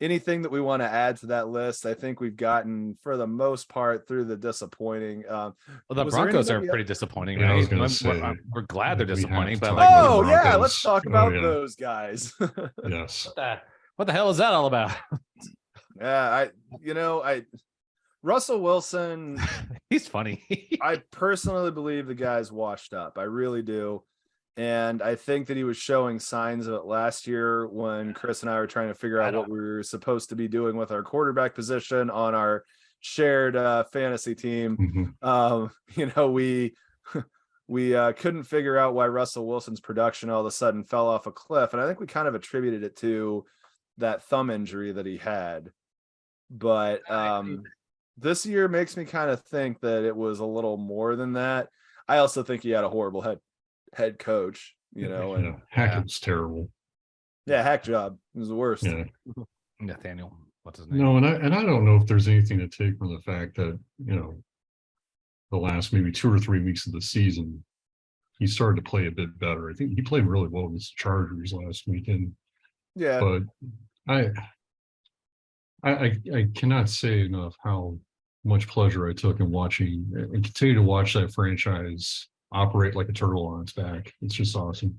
anything that we want to add to that list, I think we've gotten for the most part through the disappointing. Well, the Broncos are pretty disappointing, Yeah, right? I was gonna say, we're glad they're we have disappointing, to but talk like, about Oh the yeah, Broncos. let's talk about those guys. Yes. what the hell is that all about? Yeah, Russell Wilson, He's funny. I personally believe the guy's washed up. I really do. And I think that he was showing signs of it last year when Chris and I were trying to figure out what we were supposed to be doing with our quarterback position on our shared fantasy team. Mm-hmm. We couldn't figure out why Russell Wilson's production all of a sudden fell off a cliff. And I think we kind of attributed it to that thumb injury that he had. But this year makes me kind of think that it was a little more than that. I also think he had a horrible head coach, and Hackett's terrible. Yeah, hack job. It was the worst. Yeah. Nathaniel, what's his name? No, and I don't know if there's anything to take from the fact that, the last maybe 2 or 3 weeks of the season, he started to play a bit better. I think he played really well against the Chargers last weekend. Yeah. But I cannot say enough how much pleasure I took in watching and continue to watch that franchise operate like a turtle on its back. It's just awesome.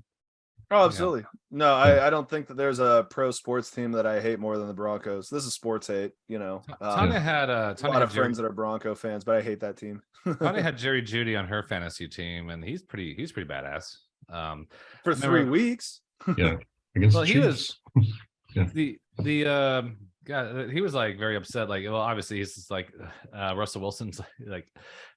Oh, absolutely. Yeah. No, I don't think that there's a pro sports team that I hate more than the Broncos. This is sports hate, Tanya had a lot of friends that are Bronco fans, but I hate that team. Tanya had Jeudy on her fantasy team, and he's pretty badass. For 3 weeks. Yeah. Against the Chiefs. The God, he was like very upset. Like, well, obviously he's just like Russell Wilson's like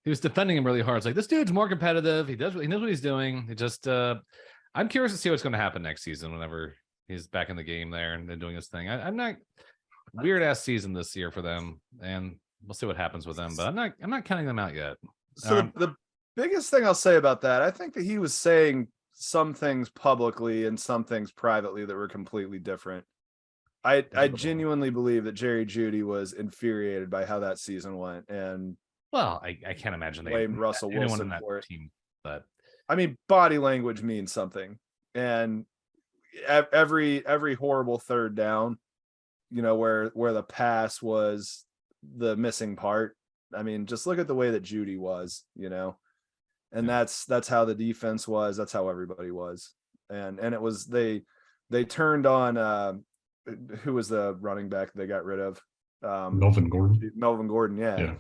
he was defending him really hard. It's like, this dude's more competitive. He knows what he's doing. It just I'm curious to see what's going to happen next season whenever he's back in the game there and doing his thing. I'm not weird ass season this year for them, and we'll see what happens with them. But I'm not counting them out yet. So the biggest thing I'll say about that, I think that he was saying some things publicly and some things privately that were completely different. I genuinely believe that Jerry Jeudy was infuriated by how that season went, and well, I can't imagine they blamed Russell Wilson in that for it. Team, but I mean, body language means something, and every horrible third down, where the pass was the missing part. I mean, just look at the way that Jeudy was, and that's how the defense was. That's how everybody was, and it was they turned on. Who was the running back they got rid of? Melvin Gordon, yeah.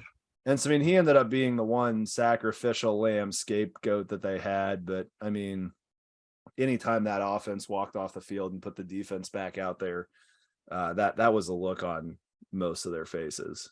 And so, I mean, he ended up being the one sacrificial lamb scapegoat that they had. But I mean, anytime that offense walked off the field and put the defense back out there, that was a look on most of their faces.